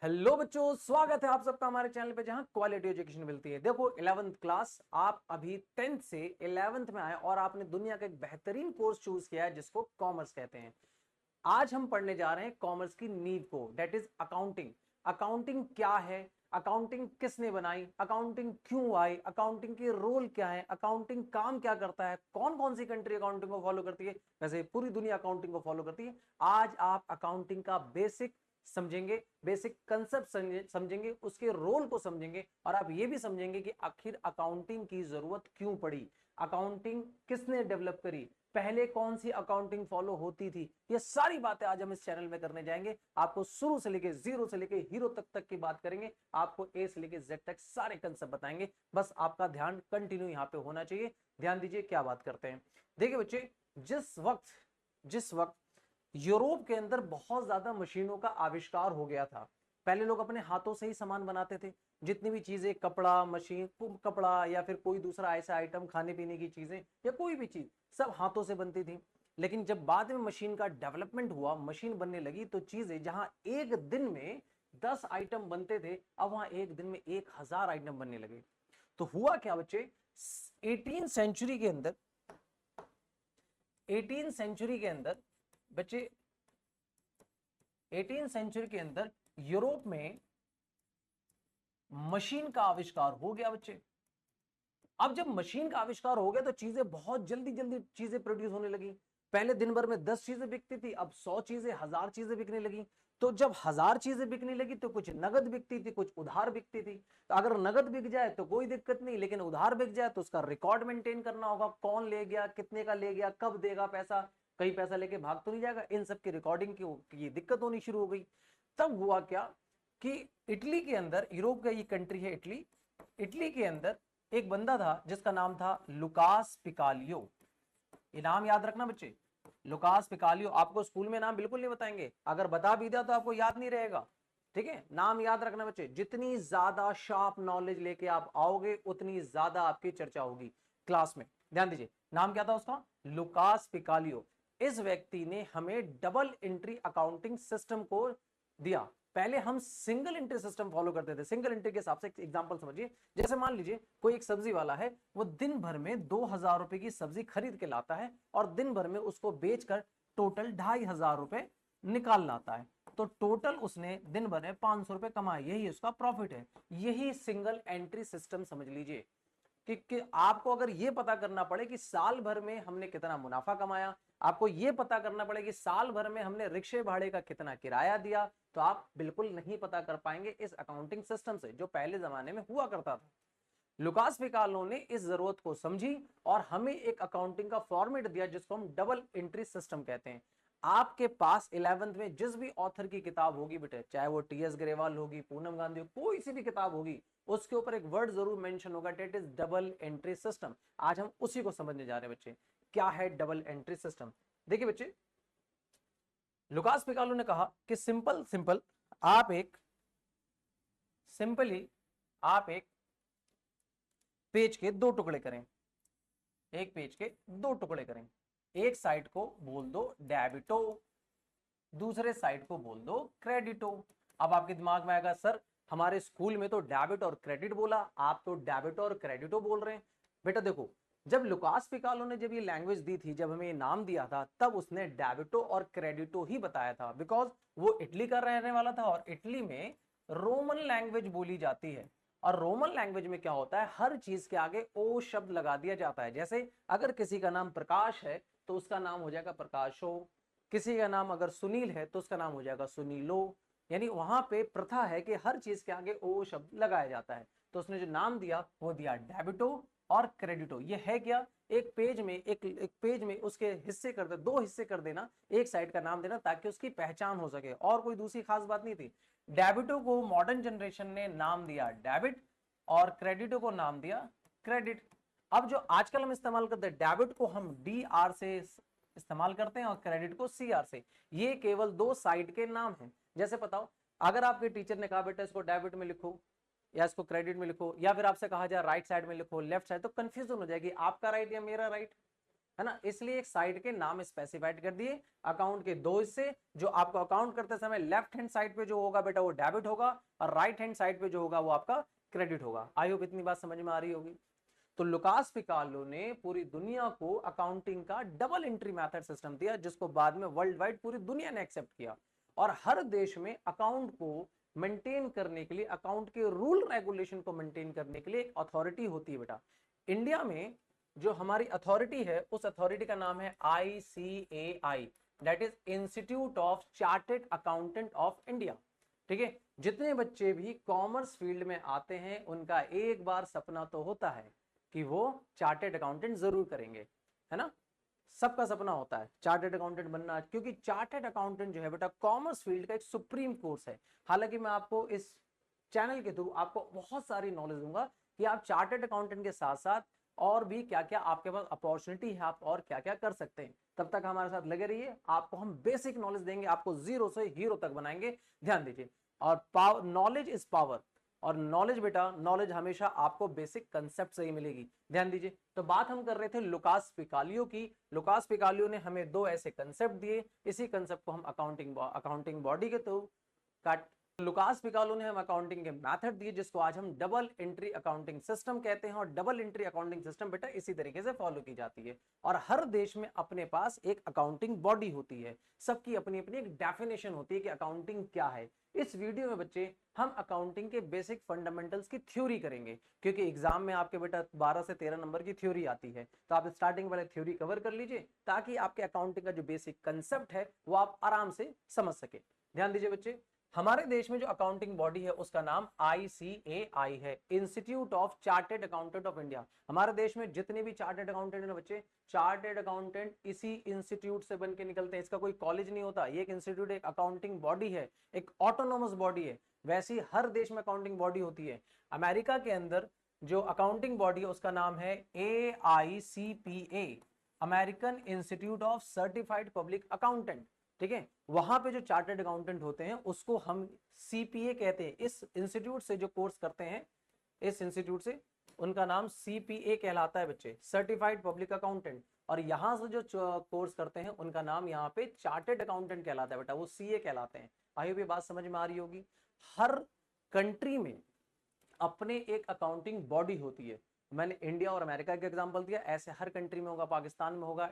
Hello बच्चों, स्वागत है आप सबका हमारे चैनल पे जहां क्वालिटी एजुकेशन मिलती है। देखो 11th क्लास, आप अभी 10th से 11th में आए और आपने दुनिया का एक बेहतरीन कोर्स चूज किया है जिसको कॉमर्स कहते हैं। आज हम पढ़ने जा रहे हैं कॉमर्स की नींव को, डेट इज अकाउंटिंग। अकाउंटिंग क्या है, अकाउंटिंग किसने बनाई, अकाउंटिंग क्यों आई, अकाउंटिंग के रोल क्या है, अकाउंटिंग काम क्या करता है, कौन कौन सी कंट्री अकाउंटिंग को फॉलो करती है, वैसे पूरी दुनिया अकाउंटिंग को फॉलो करती है। आज आप अकाउंटिंग का बेसिक समझेंगे, बेसिक कंसेप्ट समझेंगे, उसके रोल को समझेंगे और आप ये भी समझेंगे कि आखिर अकाउंटिंग की जरूरत क्यों पड़ी, अकाउंटिंग किसने डेवलप करी, पहले कौन सी अकाउंटिंग फॉलो होती थी। ये सारी बातें आज हम इस चैनल में करने जाएंगे। आपको शुरू से लेके जीरो से लेके हीरो तक की बात करेंगे। आपको ए से लेके जेड तक सारे कंसेप्ट बताएंगे। बस आपका ध्यान कंटिन्यू यहां पे होना चाहिए। ध्यान दीजिए क्या बात करते हैं। देखिए बच्चे, जिस वक्त यूरोप के अंदर बहुत ज्यादा मशीनों का आविष्कार हो गया था। पहले लोग अपने हाथों से ही सामान बनाते थे। जितनी भी चीजें, कपड़ा, मशीन, कपड़ा या फिर कोई दूसरा ऐसा आइटम, खाने पीने की चीजें या कोई भी चीज, सब हाथों से बनती थी। लेकिन जब बाद में मशीन का डेवलपमेंट हुआ, मशीन बनने लगी, तो चीजें जहां एक दिन में 10 आइटम बनते थे, अब वहां एक दिन में 1000 आइटम बनने लगे। तो हुआ क्या बच्चे, 18 सेंचुरी के अंदर 18 सेंचुरी के अंदर बच्चे 18 सेंचुरी के अंदर यूरोप में मशीन का आविष्कार हो गया बच्चे। अब जब मशीन का आविष्कार हो गया तो चीजें बहुत जल्दी जल्दी चीजें प्रोड्यूस होने लगी। पहले दिन भर में 10 चीजें बिकती थी, अब 100 चीजें, 1000 चीजें बिकने लगी। तो जब 1000 चीजें बिकने लगी तो कुछ नगद बिकती थी, कुछ उधार बिकती थी। तो अगर नगद बिक जाए तो कोई दिक्कत नहीं, लेकिन उधार बिक जाए तो उसका रिकॉर्ड मेंटेन करना होगा, कौन ले गया, कितने का ले गया, कब देगा पैसा, कहीं पैसा लेके भाग तो नहीं जाएगा। इन सब की रिकॉर्डिंग की दिक्कत होनी शुरू हो गई। तब हुआ क्या कि इटली के अंदर, यूरोप का ये कंट्री है इटली, इटली के अंदर एक बंदा था जिसका नाम था लुकास पिकालियो। ये नाम याद रखना बच्चे, लुकास पिकालियो। आपको स्कूल में नाम बिल्कुल नहीं बताएंगे, अगर बता भी दिया तो आपको याद नहीं रहेगा। ठीक है, नाम याद रखना बच्चे। जितनी ज्यादा शार्प नॉलेज लेके आप आओगे उतनी ज्यादा आपकी चर्चा होगी क्लास में। ध्यान दीजिए, नाम क्या था उसका, लुकास पिकालियो। इस व्यक्ति ने हमें डबल एंट्री अकाउंटिंग सिस्टम को दिया। पहले हम सिंगल एंट्री सिस्टम फॉलो करते थे। सिंगल एंट्री के हिसाब से एग्जांपल समझिए, जैसे मान लीजिए कोई एक सब्जी वाला है, वो दिन भर में 2000 रुपए की सब्जी खरीद के लाता है और दिन भर में उसको बेचकर टोटल 2500 रुपए निकाल लाता है। तो टोटल उसने दिन भर में 500 रुपए कमाए, यही उसका प्रॉफिट है। यही सिंगल एंट्री सिस्टम समझ लीजिए। कि आपको अगर यह पता करना पड़े कि साल भर में हमने कितना मुनाफा कमाया, आपको यह पता करना पड़े कि साल भर में हमने रिक्शे भाड़े का कितना किराया दिया, तो आप बिल्कुल नहीं पता कर पाएंगे इस अकाउंटिंग सिस्टम से, जो पहले जमाने में हुआ करता था। लुकास पिकालो ने इस जरूरत को समझी और हमें एक अकाउंटिंग का फॉर्मेट दिया जिसको हम डबल एंट्री सिस्टम कहते हैं। आपके पास 11th में जिस भी ऑथर की किताब होगी बेटे, चाहे वो टीएस ग्रेवाल होगी, पूनम गांधी हो, कोई सी भी किताब होगी, उसके ऊपर एक वर्ड जरूर मेंशन होगा, that is double entry system. आज हम उसी को समझने जा रहे हैं बच्चे, क्या है डबल एंट्री सिस्टम। देखिए बच्चे, लुकास पिकालो ने कहा कि आप एक सिंपली आप एक पेज के दो टुकड़े करें, एक पेज के दो टुकड़े करें। एक साइड को बोल दो डेबिटो, दूसरे साइड को बोल दो क्रेडिटो। अब आपके दिमाग में आएगा, सर हमारे स्कूल में तो डेबिट और क्रेडिट बोला, आप तो डेबिटो और क्रेडिटो बोल रहे हैं। बेटा देखो, जब लुकास पिकालो ने जब ये लैंग्वेज दी थी, जब हमें ये नाम दिया था, तब उसने डेबिटो और क्रेडिटो ही बताया था, बिकॉज वो इटली का रहने वाला था और इटली में रोमन लैंग्वेज बोली जाती है। और रोमन लैंग्वेज में क्या होता है, हर चीज के आगे ओ शब्द लगा दिया जाता है। जैसे अगर किसी का नाम प्रकाश है तो उसका नाम हो जाएगा प्रकाशो, किसी का नाम अगर सुनील है तो उसका नाम हो जाएगा सुनीलो। यानी वहां पे प्रथा है कि हर चीज के आगे ओ शब्द लगाया जाता है। तो उसने जो नाम दिया वो दिया डेबिटो और क्रेडिटो। ये है क्या, एक पेज में एक पेज में उसके हिस्से कर दे, दो हिस्से कर देना, एक साइड का नाम देना ताकि उसकी पहचान हो सके, और कोई दूसरी खास बात नहीं थी। डेबिटो को मॉडर्न जनरेशन ने नाम दिया डेबिट और क्रेडिटो को नाम दिया क्रेडिट। अब जो आजकल हम इस्तेमाल करते हैं, डेबिट को हम डी आर से इस्तेमाल करते हैं और क्रेडिट को सी आर से। ये केवल दो साइड के नाम हैं। जैसे बताओ, अगर आपके टीचर ने कहा बेटा इसको डेबिट में लिखो या इसको क्रेडिट में लिखो, या फिर आपसे कहा जाए राइट साइड में लिखो, लेफ्ट साइड, तो कंफ्यूजन हो जाएगी, आपका राइट या मेरा राइट, है ना, इसलिए एक साइड के नाम स्पेसिफाइड कर दिए। अकाउंट के दो हिस्से, जो आपको अकाउंट करते समय लेफ्ट हैंड साइड पे जो होगा बेटा वो डेबिट होगा, और राइट हैंड साइड पे जो होगा वो आपका क्रेडिट होगा। आई होप इतनी बात समझ में आ रही होगी। तो लुकास पिकालो ने पूरी दुनिया को अकाउंटिंग का डबल एंट्री मेथड सिस्टम दिया, जिसको बाद में वर्ल्ड वाइड पूरी दुनिया ने एक्सेप्ट किया। और हर देश में अकाउंट को मेंटेन करने के लिए, अकाउंट के रूल रेगुलेशन को मेंटेन करने के लिए एक अथॉरिटी होती है बेटा। इंडिया में जो हमारी अथॉरिटी है उस अथॉरिटी का नाम है ICAI, that is institute of chartered accountant of India. ठीक है, जितने बच्चे भी कॉमर्स फील्ड में आते हैं उनका एक बार सपना तो होता है कि वो चार्टेड अकाउंटेंट जरूर करेंगे, है ना, सबका सपना होता है चार्टेड अकाउंटेंट बनना, क्योंकि चार्टेड अकाउंटेंट जो है बेटा कॉमर्स फील्ड का एक सुप्रीम कोर्स है। हालांकि मैं आपको इस चैनल के थ्रू आपको बहुत सारी नॉलेज दूंगा कि आप चार्टेड अकाउंटेंट के साथ साथ और भी क्या क्या आपके पास अपॉर्चुनिटी है, आप और क्या क्या कर सकते हैं। तब तक हमारे साथ लगे रहिए, आपको हम बेसिक नॉलेज देंगे, आपको जीरो से हीरो तक बनाएंगे। ध्यान दीजिए, और नॉलेज इज पावर, और नॉलेज बेटा, नॉलेज हमेशा आपको बेसिक कंसेप्ट से ही मिलेगी। ध्यान दीजिए, तो बात हम कर रहे थे लुकास पिकालियो की। लुकास पिकालियो ने हमें दो ऐसे कंसेप्ट दिए, इसी कंसेप्ट को हम अकाउंटिंग बॉडी के थ्रू काट, लुकास पिकालो ने हम अकाउंटिंग के मेथड दिए, जिसको आज हम डबल एंट्री अकाउंटिंग सिस्टम कहते हैं। और डबल एंट्री अकाउंटिंग सिस्टम बेटा इसी तरीके से फॉलो की जाती है, और हर देश में अपने पास एक अकाउंटिंग बॉडी होती है, सबकी अपनी अपनी एक डेफिनेशन होती है कि अकाउंटिंग क्या है। इस वीडियो में बच्चे हम अकाउंटिंग के बेसिक फंडामेंटल्स की थ्योरी करेंगे, क्योंकि एग्जाम में आपके बेटा 12 से 13 नंबर की थ्योरी आती है, तो आप स्टार्टिंग वाले थ्योरी कवर कर लीजिए ताकि आपके अकाउंटिंग का जो बेसिक कंसेप्ट है वो आप आराम से समझ सके। ध्यान दीजिए बच्चे, हमारे देश में जो अकाउंटिंग बॉडी है उसका नाम ICAI है, institute of chartered accountant of India. हमारे देश में जितने भी चार्टेड अकाउंटेंट है बच्चे, चार्टेड अकाउंटेंट इसी इंस्टीट्यूट से बन के निकलते हैं। इसका कोई कॉलेज नहीं होता, ये एक इंस्टीट्यूट, एक अकाउंटिंग बॉडी है, एक ऑटोनोमस बॉडी है। वैसी हर देश में अकाउंटिंग बॉडी होती है। अमेरिका के अंदर जो अकाउंटिंग बॉडी है उसका नाम है AICPA, American institute of certified public accountant. ठीक है, वहां पे जो चार्टर्ड अकाउंटेंट होते हैं उसको हम CPA कहते हैं। इस इंस्टीट्यूट से जो कोर्स करते हैं, इस इंस्टीट्यूट से, उनका नाम CPA कहलाता है बच्चे, सर्टिफाइड पब्लिक अकाउंटेंट। और यहां से जो कोर्स करते हैं उनका नाम यहाँ पे चार्टर्ड अकाउंटेंट कहलाता है बेटा, वो CA कहलाते हैं। आई होप ये बात समझ में आ रही होगी। हर कंट्री में अपने एक अकाउंटिंग बॉडी होती है। मैंने इंडिया और अमेरिका का एग्जांपल दिया, ऐसे हर कंट्री में होगा। पाकिस्तान में होगा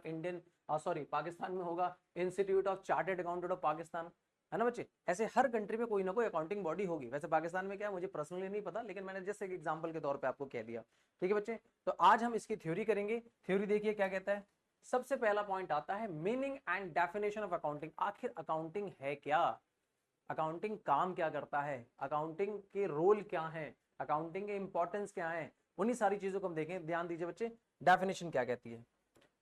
पाकिस्तान में होगा institute of Chartered Accountant of Pakistan, है ना बच्चे। ऐसे हर कंट्री में कोई ना कोई अकाउंटिंग बॉडी होगी। वैसे पाकिस्तान में क्या है मुझे पर्सनली नहीं पता, लेकिन मैंने जैसे एक एग्जांपल के तौर पे आपको कह दिया। ठीक है बच्चे, तो आज हम इसकी थ्योरी करेंगे। थ्योरी देखिए क्या कहता है। सबसे पहला पॉइंट आता है meaning and definition of accounting. आखिर अकाउंटिंग है क्या, अकाउंटिंग काम क्या करता है, अकाउंटिंग के रोल क्या है, अकाउंटिंग के इंपॉर्टेंस क्या है, उन्हीं सारी चीजों को हम देखें। ध्यान दीजिए बच्चे, डेफिनेशन क्या कहती है।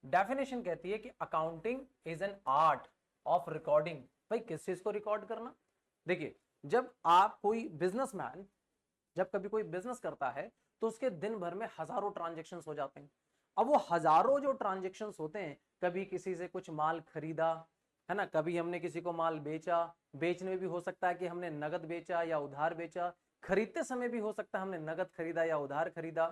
डेफिनेशन कहती है कि accounting is an art of recording. भाई किस चीज को रिकॉर्ड करना। देखिए, जब आप कोई बिजनेसमैन जब कभी कोई बिजनेस करता है तो उसके दिन भर में हजारों ट्रांजेक्शन हो जाते हैं। अब वो हजारों जो ट्रांजेक्शन होते हैं, कभी किसी से कुछ माल खरीदा, है ना, कभी हमने किसी को माल बेचा, बेचने में भी हो सकता है कि हमने नगद बेचा या उधार बेचा, खरीदते समय भी हो सकता है हमने नगद खरीदा या उधार खरीदा।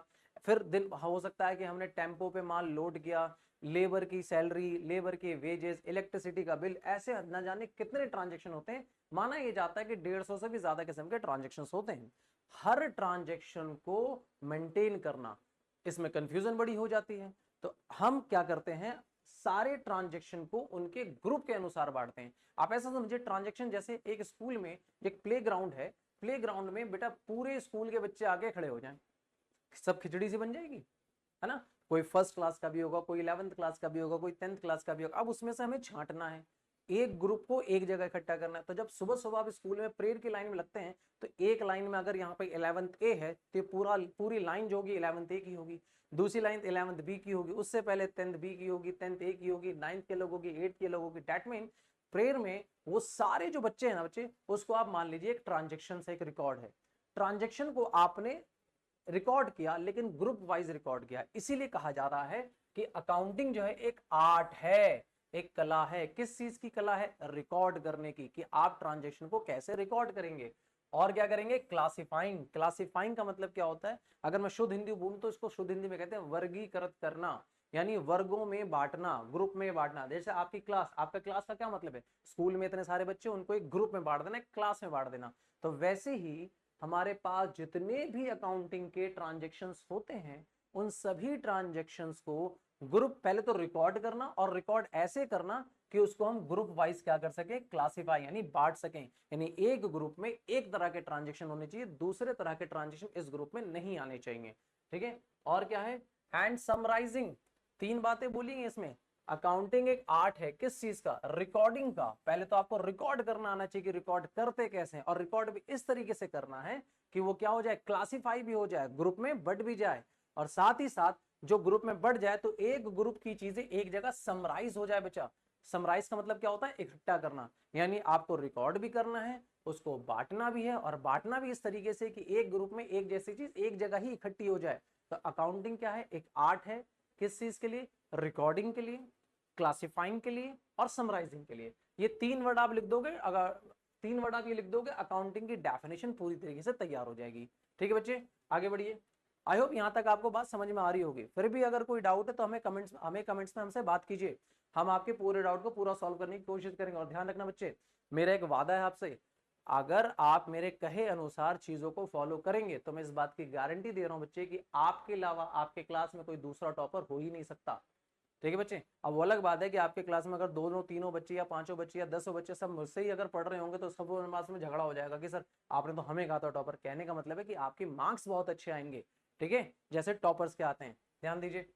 फिर दिन हो सकता है कि हमने टेम्पो पे माल लोड किया, लेबर की सैलरी, लेबर के वेजेस, इलेक्ट्रिसिटी का बिल, ऐसे न जाने कितने ट्रांजेक्शन होते हैं। माना यह जाता है कि 150 से भी ज्यादा किस्म के ट्रांजेक्शन होते हैं। हर ट्रांजेक्शन को मेंटेन करना, इसमें कंफ्यूजन बड़ी हो जाती है। तो हम क्या करते हैं, सारे ट्रांजेक्शन को उनके ग्रुप के अनुसार बांटते हैं। आप ऐसा समझिए, ट्रांजेक्शन जैसे एक स्कूल में एक प्लेग्राउंड है, प्लेग्राउंड में बेटा पूरे स्कूल के बच्चे आगे खड़े हो जाएं, सब खिचड़ी सी बन जाएगी, है ना। कोई फर्स्ट क्लास का भी होगा, कोई 11th क्लास का भी होगा, कोई 10th क्लास का भी होगा। अब उसमें से हमें छांटना है, एक ग्रुप को एक जगह इकट्ठा करना है। तो जब सुबह सुबह आप स्कूल में प्रेयर की लाइन में लगते हैं, तो एक लाइन में अगर यहाँ पे 11th A है तो पूरी लाइन जो होगी 11th A की होगी, दूसरी लाइन 11th B की होगी, उससे पहले 10th B की होगी, 10th A की होगी, 9th के लोग होगी, 8th के लोग होगी। डेट मीन प्रेयर में वो सारे जो बच्चे हैं ना बच्चे, उसको आप मान लीजिए एक ट्रांजेक्शन से एक रिकॉर्ड है। ट्रांजेक्शन को आपने रिकॉर्ड किया, लेकिन ग्रुप वाइज रिकॉर्ड किया। इसीलिए कहा जा रहा है कि अकाउंटिंग जो है एक आर्ट है, एक कला है। किस चीज की कला है, रिकॉर्ड करने की, कि आप ट्रांजेक्शन को कैसे रिकॉर्ड करेंगे। और क्या करेंगे, क्लासिफाइंग। क्लासिफाइंग का मतलब क्या होता है, अगर मैं शुद्ध हिंदी बोलूं तो इसको शुद्ध हिंदी में कहते हैं वर्गीकृत करना। यानी वर्गों में बांटना, ग्रुप में बांटना। जैसे आपकी क्लास, आपका क्लास का क्या मतलब है, स्कूल में इतने सारे बच्चे, उनको एक ग्रुप में बांट देना, एक क्लास में बांट देना। तो वैसे ही हमारे पास जितने भी अकाउंटिंग के ट्रांजेक्शन्स होते हैं, उन सभी ट्रांजेक्शन्स को ग्रुप, पहले तो रिकॉर्ड करना, और रिकॉर्ड ऐसे करना कि उसको हम ग्रुप वाइज क्या कर सके, क्लासिफाई यानी बांट सकें। यानी एक ग्रुप में एक तरह के ट्रांजेक्शन होने चाहिए, दूसरे तरह के ट्रांजेक्शन इस ग्रुप में नहीं आने चाहिए। ठीक है, और क्या है, एंड समराइजिंग, तीन बातें बोलेंगे इसमें। अकाउंटिंग एक आर्ट है, किस चीज का, रिकॉर्डिंग का। पहले तो आपको रिकॉर्ड करना आना चाहिए कि रिकॉर्ड करते कैसे हैं, और रिकॉर्ड भी इस तरीके से करना है कि वो क्या हो जाए, क्लासिफाई भी हो जाए, ग्रुप में बढ़ भी जाए, और साथ ही साथ जो ग्रुप में बढ़ जाए तो एक ग्रुप की चीजें एक जगह समराइज हो जाए बच्चा। समराइज का मतलब क्या होता है, इकट्ठा करना। यानी आपको रिकॉर्ड भी करना है, उसको बांटना भी है, और बांटना भी इस तरीके से कि एक ग्रुप में एक जैसी चीज एक जगह ही इकट्ठी हो जाए। तो अकाउंटिंग क्या है, एक आर्ट है, किस चीज के लिए, रिकॉर्डिंग के लिए, क्लासिफाइंग के लिए, और समराइजिंग के लिए। ये तीन वर्ड आप लिख दोगे, अगर तीन वर्ड आप ये लिख दोगे, अकाउंटिंग की डेफिनेशन पूरी तरीके से तैयार हो जाएगी। ठीक है बच्चे, आगे बढ़िए। आई होप यहां तक आपको बात समझ में आ रही होगी। फिर भी अगर कोई डाउट है तो हमें कमेंट्स में हमसे बात कीजिए, हम आपके पूरे डाउट को पूरा सॉल्व करने की कोशिश करेंगे। और ध्यान रखना बच्चे, मेरा एक वादा है आपसे, अगर आप मेरे कहे अनुसार चीजों को फॉलो करेंगे तो मैं इस बात की गारंटी दे रहा हूं बच्चे कि आपके अलावा आपके क्लास में कोई दूसरा टॉपर हो ही नहीं सकता। ठीक है बच्चे, अब वो अलग बात है कि आपके क्लास में अगर दोनों तीनों बच्चे या पांचों बच्चे या 10 बच्चे सब मुझसे ही अगर पढ़ रहे होंगे तो सब मार्क्स में झगड़ा हो जाएगा कि सर आपने तो हमें कहा था टॉपर। कहने का मतलब है कि आपके मार्क्स बहुत अच्छे आएंगे, ठीक है, जैसे टॉपर्स के आते हैं। ध्यान दीजिए,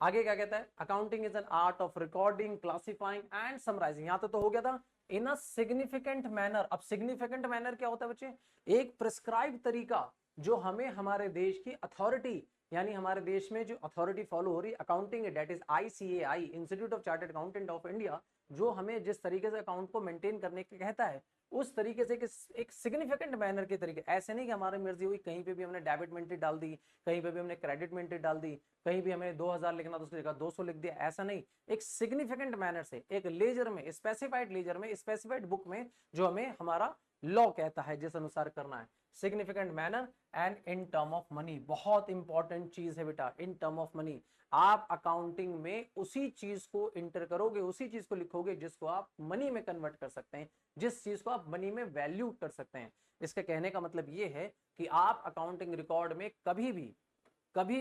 आगे क्या कहता है, accounting is an art of recording, classifying and summarising. यहां तो हो गया था, इन अ सिग्निफिकेंट मैनर। अब सिग्निफिकेंट मैनर क्या होता है बच्चे, एक प्रिस्क्राइब तरीका जो हमें हमारे देश की अथॉरिटी, यानी हमारे देश में जो अथॉरिटी फॉलो हो रही है accounting, that is ICAI, Institute of Chartered Accountant of India, जो हमें जिस तरीके से अकाउंट को मेंटेन करने के कहता है, उस तरीके से एक सिग्निफिकेंट मैनर के तरीके। ऐसे नहीं कि हमारी मर्जी हुई, कहीं पे भी हमने डेबिट में एंट्री डाल दी, कहीं पे भी हमने क्रेडिट में एंट्री डाल दी, कहीं भी हमें 2000 लिखना तो उसकी जगह 200 लिख दिया, ऐसा नहीं। एक सिग्निफिकेंट मैनर से, एक लेजर में, स्पेसिफाइड लेजर में, स्पेसिफाइड बुक में, जो हमें हमारा लॉ कहता है जिस अनुसार करना है, significant manner and in term of money. बहुत इंपॉर्टेंट चीज है बेटा, इन टर्म ऑफ मनी। आप अकाउंटिंग में उसी चीज को इंटर करोगे, उसी चीज को लिखोगे जिसको आप मनी में कन्वर्ट कर सकते हैं, जिस चीज को आप मनी में वैल्यू कर सकते हैं। इसके कहने का मतलब ये है कि आप अकाउंटिंग रिकॉर्ड में कभी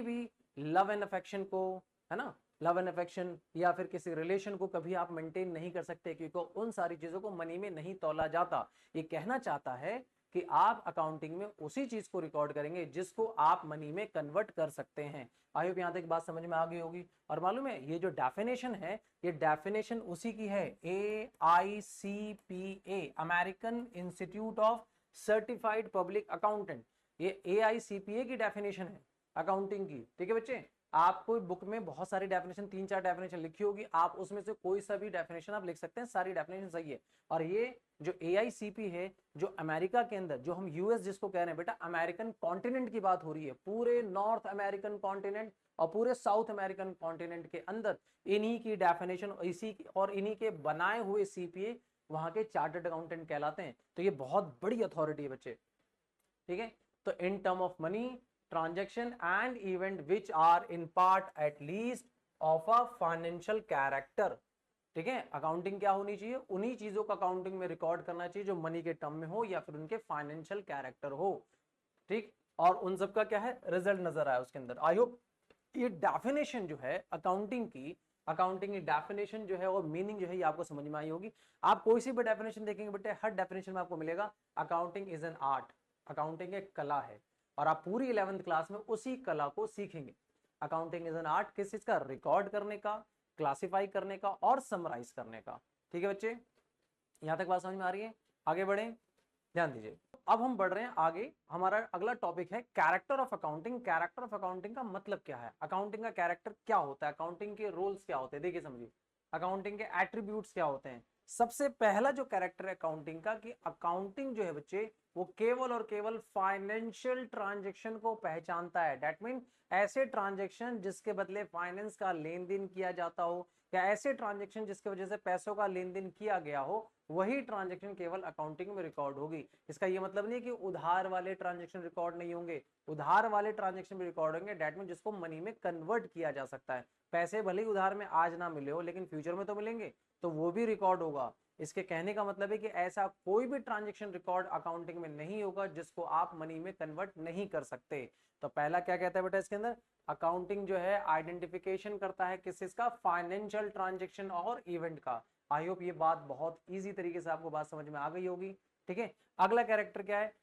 भी लव एंड अफेक्शन को, है ना, लव एंड अफेक्शन या फिर किसी रिलेशन को कभी आप मेंटेन नहीं कर सकते, क्योंकि उन सारी चीजों को मनी में नहीं तौला जाता। ये कहना चाहता है कि आप अकाउंटिंग में उसी चीज को रिकॉर्ड करेंगे जिसको आप मनी में कन्वर्ट कर सकते हैं। आई होप यहां तक बात समझ में आ गई होगी। और मालूम है ये जो डेफिनेशन है, ये डेफिनेशन उसी की है, AICPA, American institute of certified public accountant. ये AICPA की डेफिनेशन है अकाउंटिंग की। ठीक है बच्चे, आपको बुक में बहुत सारी डेफिनेशन, 3-4 डेफिनेशन लिखी होगी, आप उसमें से कोई सा भी डेफिनेशन आप लिख सकते हैं, सारी डेफिनेशन सही है। और ये जो AICP है, जो अमेरिका के अंदर, जो हम US जिसको कह रहे हैं बेटा, अमेरिकन कॉन्टिनेंट की बात हो रही है, पूरे नॉर्थ अमेरिकन कॉन्टिनेंट और पूरे साउथ अमेरिकन कॉन्टिनेंट के अंदर इन्हीं की डेफिनेशन, इसी और इन्हीं के बनाए हुए CPA वहां के चार्टर्ड अकाउंटेंट कहलाते हैं। तो ये बहुत बड़ी अथॉरिटी है बच्चे। ठीक है, तो in term of money, transaction and event which are in part at least of a financial character. ठीक है, अकाउंटिंग क्या होनी चाहिए, उन्हीं चीजों का अकाउंटिंग में रिकॉर्ड करना चाहिए जो मनी के टर्म में हो या फिर उनके फाइनेंशियल कैरेक्टर हो। ठीक, और उन सब का क्या है, रिजल्ट नजर आया उसके अंदर। आई होप ये डेफिनेशन जो है अकाउंटिंग की, अकाउंटिंग की डेफिनेशन जो है और मीनिंग जो है ये आपको समझ में आई होगी। आप कोई सी भी डेफिनेशन देखेंगे बेटे, हर डेफिनेशन में आपको मिलेगा accounting is an art, accounting एक कला है, और आप पूरी 11th क्लास में उसी कला को सीखेंगे। अकाउंटिंग इज एन आर्ट, किस चीज का, रिकॉर्ड करने का, क्लासिफाई करने का और समराइज करने का। ठीक है बच्चे, यहां तक बात समझ में आ रही है, आगे बढ़े, ध्यान दीजिए। अब हम बढ़ रहे हैं आगे, हमारा अगला टॉपिक है character of accounting. Character of accounting का मतलब क्या है, अकाउंटिंग का कैरेक्टर क्या होता है, अकाउंटिंग के रोल्स क्या होते हैं, देखिए समझिए, अकाउंटिंग के एट्रीब्यूट्स क्या होते हैं। सबसे पहला जो कैरेक्टर है अकाउंटिंग का, कि अकाउंटिंग जो है बच्चे वो केवल और केवल फाइनेंशियल ट्रांजेक्शन को पहचानता है। दैट मीन ऐसे ट्रांजेक्शन जिसके बदले फाइनेंस का लेन देन किया जाता हो, या ऐसे ट्रांजेक्शन जिसके वजह से पैसों का लेन देन किया गया हो, वही ट्रांजेक्शन केवल अकाउंटिंग में रिकॉर्ड होगी। इसका ये मतलब नहीं कि उधार वाले ट्रांजेक्शन रिकॉर्ड नहीं होंगे, उधार वाले ट्रांजेक्शन भी रिकॉर्ड होंगे। दैट मीन जिसको मनी में कन्वर्ट किया जा सकता है, पैसे भले ही उधार में आज ना मिले हो लेकिन फ्यूचर में तो मिलेंगे, तो वो भी रिकॉर्ड होगा। इसके कहने का मतलब है कि ऐसा कोई भी ट्रांजेक्शन रिकॉर्ड अकाउंटिंग में नहीं होगा जिसको आप मनी में कन्वर्ट नहीं कर सकते। तो पहला क्या कहता है बेटा इसके अंदर, अकाउंटिंग जो है आइडेंटिफिकेशन करता है किस का, फाइनेंशियल ट्रांजेक्शन और इवेंट का। आई होप ये बात बहुत इजी तरीके से आपको बात समझ में आ गई होगी। ठीक है, अगला कैरेक्टर क्या है,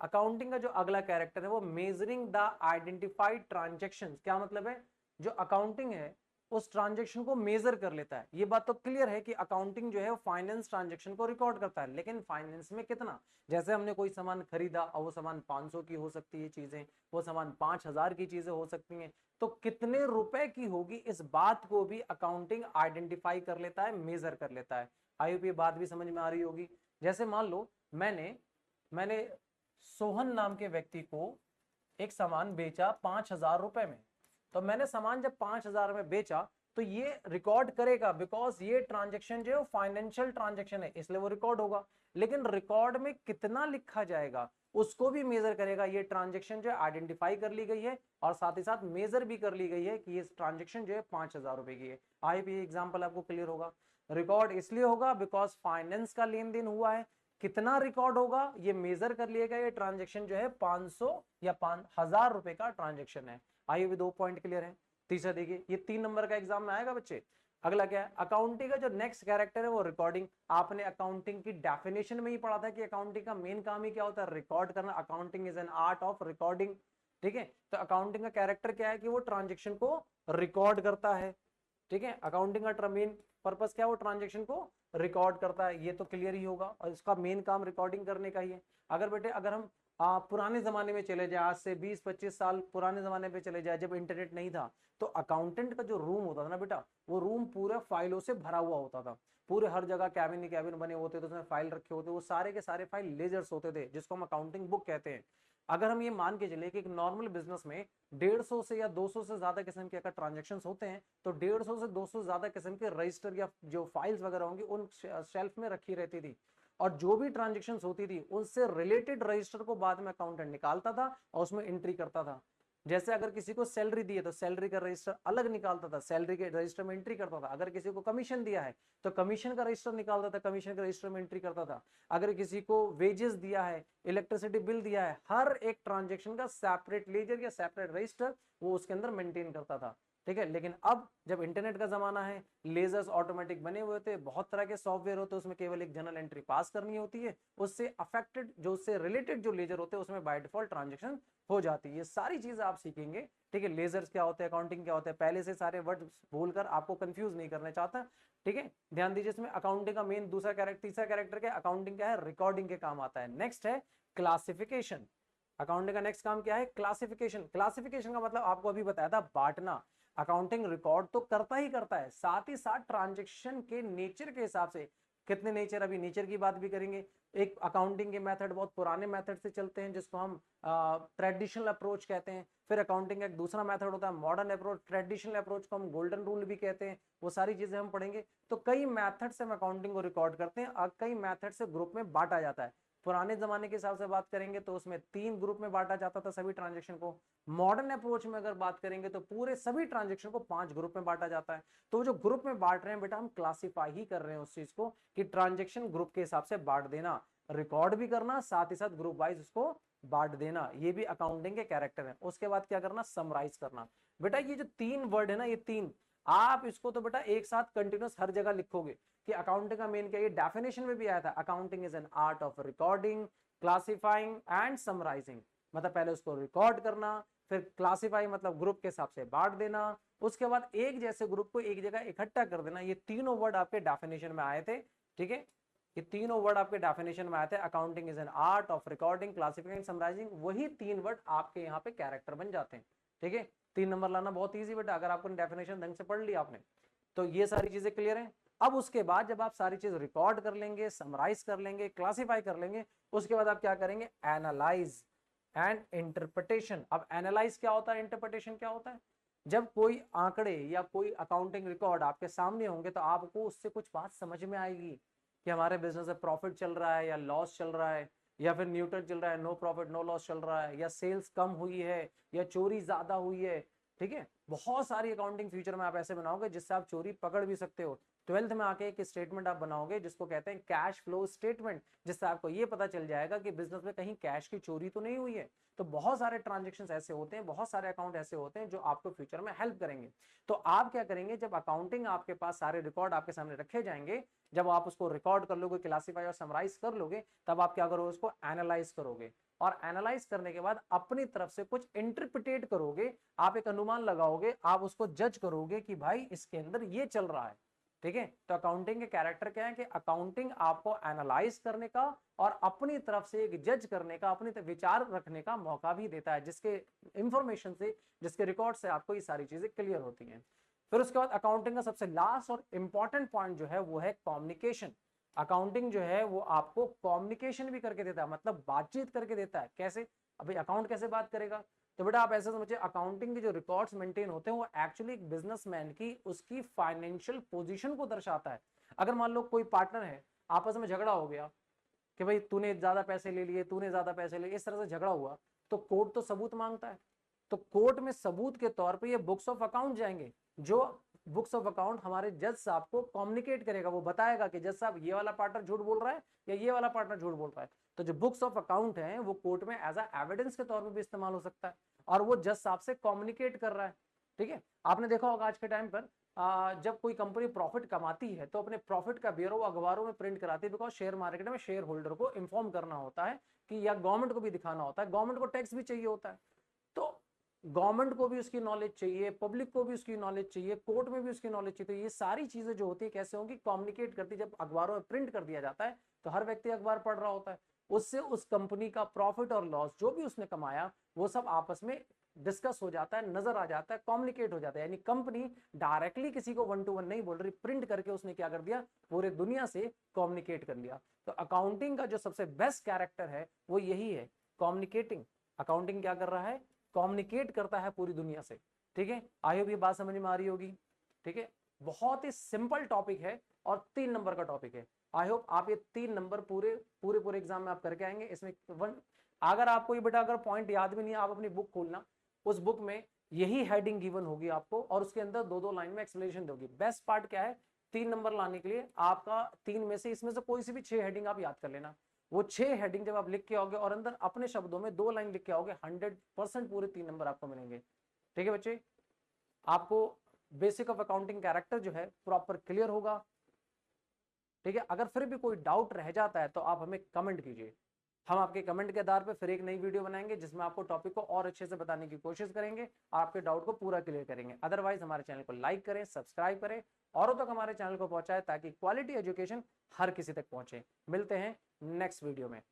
अकाउंटिंग का जो अगला कैरेक्टर है वो मेजरिंग द आइडेंटिफाइड ट्रांजेक्शंस। क्या मतलब है, जो अकाउंटिंग है उस ट्रांजेक्शन को मेजर कर लेता है। ये बात तो क्लियर है कि अकाउंटिंग जो है फाइनेंस ट्रांजेक्शन को रिकॉर्ड करता है, लेकिन फाइनेंस में कितना, जैसे हमने कोई सामान खरीदा और वो सामान 500 की हो सकती है चीजें, वो सामान 5000 की चीजें हो सकती हैं, तो कितने रुपए की होगी इस बात को भी अकाउंटिंग आइडेंटिफाई कर लेता है, मेजर कर लेता है। आई होप ये बात भी समझ में आ रही होगी। जैसे मान लो मैंने मैंने सोहन नाम के व्यक्ति को एक सामान बेचा 5000 रुपए में, तो मैंने सामान जब 5000 में बेचा तो ये रिकॉर्ड करेगा, बिकॉज ये ट्रांजेक्शन जो है फाइनेंशियल ट्रांजेक्शन है इसलिए वो रिकॉर्ड होगा। लेकिन रिकॉर्ड में कितना लिखा जाएगा उसको भी मेजर करेगा। ये ट्रांजेक्शन जो है आइडेंटिफाई कर ली गई है और साथ ही साथ मेजर भी कर ली गई है कि ये ट्रांजेक्शन जो है 5000 रुपए की है। आई भी एग्जाम्पल आपको क्लियर होगा। रिकॉर्ड इसलिए होगा बिकॉज फाइनेंस का लेन देन हुआ है। कितना रिकॉर्ड होगा ये मेजर कर लिएगा, ये ट्रांजेक्शन जो है 500 या 5000 रुपए का ट्रांजेक्शन है। आइए भी 2 पॉइंट क्लियर है। तीसरा देखिए, ये 3 नंबर का एग्जाम में आएगा बच्चे। अगला क्या है, अकाउंटिंग का जो नेक्स्ट कैरेक्टर है वो रिकॉर्डिंग। आपने अकाउंटिंग की डेफिनेशन में ही पढ़ा था कि अकाउंटिंग का मेन काम ही क्या होता है, रिकॉर्ड करना। Accounting is an art of recording. ठीक है, तो अकाउंटिंग का कैरेक्टर क्या है कि वो ट्रांजेक्शन को रिकॉर्ड करता है। ठीक है, अकाउंटिंग का मेन पर्पस क्या है, वो ट्रांजेक्शन को रिकॉर्ड करता है, ये तो क्लियर ही होगा। और इसका मेन काम रिकॉर्डिंग करने का ही है। अगर बेटे अगर हम पुराने जमाने में चले जाए, आज से 20-25 साल पुराने जमाने पे चले जाए जब इंटरनेट नहीं था, तो अकाउंटेंट का जो रूम होता था ना बेटा, वो रूम पूरा फाइलों से भरा हुआ होता था। पूरे हर जगह कैबिन ही कैबिन बने होते थे, उसमें फाइल रखे होते, वो सारे के सारे फाइल लेजर्स होते थे जिसको हम अकाउंटिंग बुक कहते हैं। अगर हम ये मान के चले कि एक नॉर्मल बिजनेस में 150 से या 200 से ज्यादा किस्म के अगर ट्रांजेक्शन होते हैं, तो 150 से 200 से ज्यादा किस्म के रजिस्टर या जो फाइल्स वगैरह होंगी उन शेल्फ में रखी रहती थी। और जो भी ट्रांजेक्शन होती थी उनसे रिलेटेड रजिस्टर को बाद में अकाउंटेंट निकालता था और उसमें एंट्री करता था। जैसे अगर किसी को सैलरी दी है तो सैलरी का रजिस्टर अलग निकालता था, सैलरी के रजिस्टर में एंट्री करता था। अगर किसी को कमीशन दिया है तो कमीशन का रजिस्टर निकालता था, कमीशन के रजिस्टर में एंट्री करता था। अगर किसी को वेजेस दिया है, इलेक्ट्रिसिटी बिल दिया है, हर एक ट्रांजेक्शन का सेपरेट लेजर या सेपरेट रजिस्टर वो उसके अंदर मेंटेन करता था। ठीक है, लेकिन अब जब इंटरनेट का जमाना है, लेजर्स ऑटोमेटिक बने हुए थे, बहुत तरह के सॉफ्टवेयर होते हैं, उसमें केवल एक जनरल एंट्री पास करनी होती है, उससे अफेक्टेड जो उससे रिलेटेड जो लेजर होते हैं उसमें बाय डिफॉल्ट ट्रांजेक्शन हो जाती है। ये सारी चीजें आप सीखेंगे। ठीक है, लेजर्स क्या होते हैं, अकाउंटिंग क्या होता है, पहले से सारे वर्ड बोलकर आपको कंफ्यूज नहीं करना चाहता। ठीक है, ध्यान दीजिए। इसमें अकाउंटिंग का मेन दूसरा कैरेक्टर, तीसरा कैरेक्टर क्या है, अकाउंटिंग क्या है, रिकॉर्डिंग के काम आता है। नेक्स्ट है क्लासिफिकेशन। अकाउंटिंग का नेक्स्ट काम क्या है, क्लासिफिकेशन। क्लासिफिकेशन का मतलब आपको अभी बताया था, बांटना। अकाउंटिंग रिकॉर्ड तो करता ही करता है, साथ ही साथ ट्रांजेक्शन के नेचर के हिसाब से, कितने नेचर, अभी नेचर की बात भी करेंगे। एक अकाउंटिंग के मेथड बहुत पुराने मेथड से चलते हैं जिसको हम ट्रेडिशनल अप्रोच कहते हैं। फिर अकाउंटिंग का एक दूसरा मेथड होता है मॉडर्न अप्रोच। ट्रेडिशनल अप्रोच को हम गोल्डन रूल भी कहते हैं। वो सारी चीजें हम पढ़ेंगे। तो कई मेथड से हम अकाउंटिंग को रिकॉर्ड करते हैं और कई मेथड से ग्रुप में बांटा जाता है। पुराने जमाने के हिसाब से बात करेंगे तो उसमें 3 ग्रुप में बांटा जाता था सभी ट्रांजेक्शन को। मॉडर्न अप्रोच में अगर बात करेंगे तो पूरे सभी ट्रांजेक्शन को 5 ग्रुप में बांटा जाता है। तो जो ग्रुप में बांट रहे हैं बेटा, हम क्लासिफाई ही कर रहे हैं उस चीज को कि ट्रांजेक्शन ग्रुप के हिसाब से बांट देना, रिकॉर्ड भी करना, साथ ही साथ ग्रुप वाइज उसको बांट देना, ये भी अकाउंटिंग के कैरेक्टर है। उसके बाद क्या करना, समराइज करना। बेटा ये जो 3 वर्ड है ना, ये 3 आप इसको तो बेटा एक साथ कंटिन्यूस हर जगह लिखोगे कि अकाउंटिंग का मेन क्या है। ये डेफिनेशन में भी आया था, accounting is an art of recording, classifying and summarising. मतलब पहले उसको रिकॉर्ड करना, फिर क्लासिफाई मतलब ग्रुप के हिसाब से बांट देना, उसके बाद एक जैसे ग्रुप को एक जगह इकट्ठा कर देना। ये तीनों वर्ड आपके डेफिनेशन में आए थे। ठीक है, ये तीनों वर्ड आपके डेफिनेशन में आए थे, accounting is an art of recording, classifying, summarising. वही 3 वर्ड आपके यहाँ पे कैरेक्टर बन जाते हैं। ठीक है, 3 नंबर लाना बहुत ईजी बेटा, अगर आपको डेफिनेशन ढंग से पढ़ लिया आपने तो। ये सारी चीजें क्लियर है। अब उसके बाद जब आप सारी चीज रिकॉर्ड कर लेंगे, समराइज कर लेंगे, क्लासिफाई कर लेंगे, उसके बाद आप क्या करेंगे, एनालाइज एंड इंटरप्रिटेशन। अब एनालाइज क्या होता है, इंटरप्रिटेशन क्या होता है, जब कोई आंकड़े या कोई अकाउंटिंग रिकॉर्ड आपके सामने होंगे तो आपको उससे कुछ बात समझ में आएगी कि हमारे बिजनेस में प्रॉफिट चल रहा है या लॉस चल रहा है, या फिर न्यूट्रल चल रहा है, नो प्रॉफिट नो लॉस चल रहा है, या सेल्स कम हुई है या चोरी ज्यादा हुई है। ठीक है, बहुत सारी अकाउंटिंग फ्यूचर में आप ऐसे बनाओगे जिससे आप चोरी पकड़ भी सकते हो। 12th में आके एक स्टेटमेंट आप बनाओगे जिसको कहते हैं कैश फ्लो स्टेटमेंट, जिससे आपको ये पता चल जाएगा कि बिजनेस में कहीं कैश की चोरी तो नहीं हुई है। तो बहुत सारे ट्रांजेक्शन ऐसे होते हैं, बहुत सारे अकाउंट ऐसे होते हैं जो आपको फ्यूचर में हेल्प करेंगे। तो आप क्या करेंगे, जब अकाउंटिंग आपके पास सारे रिकॉर्ड आपके सामने रखे जाएंगे, जब आप उसको रिकॉर्ड कर लोगे, क्लासीफाई और समराइज कर लोगे, तब आप क्या करोगे, उसको एनालाइज करोगे। और एनालाइज करने के बाद अपनी तरफ से कुछ इंटरप्रिटेट करोगे, आप एक अनुमान लगाओगे, आप उसको जज करोगे कि भाई इसके अंदर ये चल रहा है। ठीक है, तो अकाउंटिंग के कैरेक्टर क्या है कि अकाउंटिंग आपको एनालाइज करने का और अपनी तरफ से एक जज करने का, अपने विचार रखने का मौका भी देता है, जिसके इंफॉर्मेशन से, जिसके रिकॉर्ड से आपको ये सारी चीजें क्लियर होती हैं। फिर उसके बाद अकाउंटिंग का सबसे लास्ट और इंपॉर्टेंट पॉइंट जो है वो है कम्युनिकेशन। अकाउंटिंग जो है वो आपको कम्युनिकेशन भी करके देता है, मतलब बातचीत करके देता है। कैसे, अभी अकाउंट कैसे बात करेगा, तो बेटा आप ऐसे समझिए, अकाउंटिंग के जो रिकॉर्ड्स मेंटेन होते हैं वो एक्चुअली एक बिजनेसमैन की उसकी फाइनेंशियल पोजीशन को दर्शाता है। अगर मान लो कोई पार्टनर है, आपस में झगड़ा हो गया कि भाई तूने ज्यादा पैसे ले लिए, तूने ज्यादा पैसे ले, इस तरह से झगड़ा हुआ, तो कोर्ट तो सबूत मांगता है। तो कोर्ट में सबूत के तौर पे ये बुक्स ऑफ अकाउंट जाएंगे, जो बुक्स ऑफ अकाउंट हमारे जज साहब को कम्युनिकेट करेगा, वो बताएगा कि जज साहब ये वाला पार्टनर झूठ बोल रहा है या ये वाला पार्टनर झूठ बोल रहा है। तो जो बुक्स ऑफ अकाउंट है वो कोर्ट में एज अ एविडेंस के तौर पर भी इस्तेमाल हो सकता है, और वो जज साहब से कम्युनिकेट कर रहा है। ठीक है, आपने देखा होगा आज के टाइम पर जब कोई कंपनी प्रॉफिट कमाती है तो अपने प्रॉफिट का ब्यूरो अखबारों में प्रिंट कराती है, बिकॉज शेयर मार्केट में शेयर होल्डर को इन्फॉर्म करना होता है कि, या गवर्नमेंट को भी दिखाना होता है, गवर्नमेंट को टैक्स भी चाहिए होता है। तो गवर्नमेंट को भी उसकी नॉलेज चाहिए, पब्लिक को भी उसकी नॉलेज चाहिए, कोर्ट में भी उसकी नॉलेज चाहिए। तो ये सारी चीजें जो होती है कैसे होंगी, कम्युनिकेट करती, जब अखबारों में प्रिंट कर दिया जाता है तो हर व्यक्ति अखबार पढ़ रहा होता है, उससे उस कंपनी का प्रॉफिट और लॉस जो भी उसने कमाया वो सब आपस में डिस्कस हो जाता है, नजर आ जाता है, कम्युनिकेट हो जाता है। यानी कंपनी डायरेक्टली किसी को 1 to 1 नहीं बोल रही, प्रिंट करके उसने क्या कर दिया, पूरे दुनिया से कम्युनिकेट कर लिया। तो अकाउंटिंग का जो सबसे बेस्ट कैरेक्टर है वो यही है, कम्युनिकेटिंग। अकाउंटिंग क्या कर रहा है, कम्युनिकेट करता है पूरी दुनिया से। ठीक है, आई होप ये बात समझ में आ रही होगी। ठीक है, बहुत ही सिंपल टॉपिक है और 3 नंबर का टॉपिक है। आई होप आप ये 3 नंबर पूरे पूरे पूरे एग्जाम में आप करके आएंगे। इसमें अगर आपको ये बेटा अगर पॉइंट याद भी नहीं है, आप अपनी बुक खोलना, उस बुक में यही हेडिंग गिवन होगी आपको और उसके अंदर 2-2 लाइन में एक्सप्लेनेशन दोगी। बेस्ट पार्ट क्या है, 3 नंबर लाने के लिए आपका 3 में से, इसमें से कोई सी भी 6 हेडिंग आप याद कर लेना। वो 6 हेडिंग जब आप लिख के आओगे और अंदर अपने शब्दों में 2 लाइन लिख के आओगे, 100% पूरे 3 नंबर आपको मिलेंगे। ठीक है बच्चे, आपको बेसिक ऑफ अकाउंटिंग कैरेक्टर जो है प्रॉपर क्लियर होगा। ठीक है, अगर फिर भी कोई डाउट रह जाता है तो आप हमें कमेंट कीजिए, हम आपके कमेंट के आधार पर फिर एक नई वीडियो बनाएंगे जिसमें आपको टॉपिक को और अच्छे से बताने की कोशिश करेंगे और आपके डाउट को पूरा क्लियर करेंगे। अदरवाइज हमारे चैनल को लाइक करें, सब्सक्राइब करें, औरों तक हमारे चैनल को पहुंचाएं ताकि क्वालिटी एजुकेशन हर किसी तक पहुंचे। मिलते हैं नेक्स्ट वीडियो में।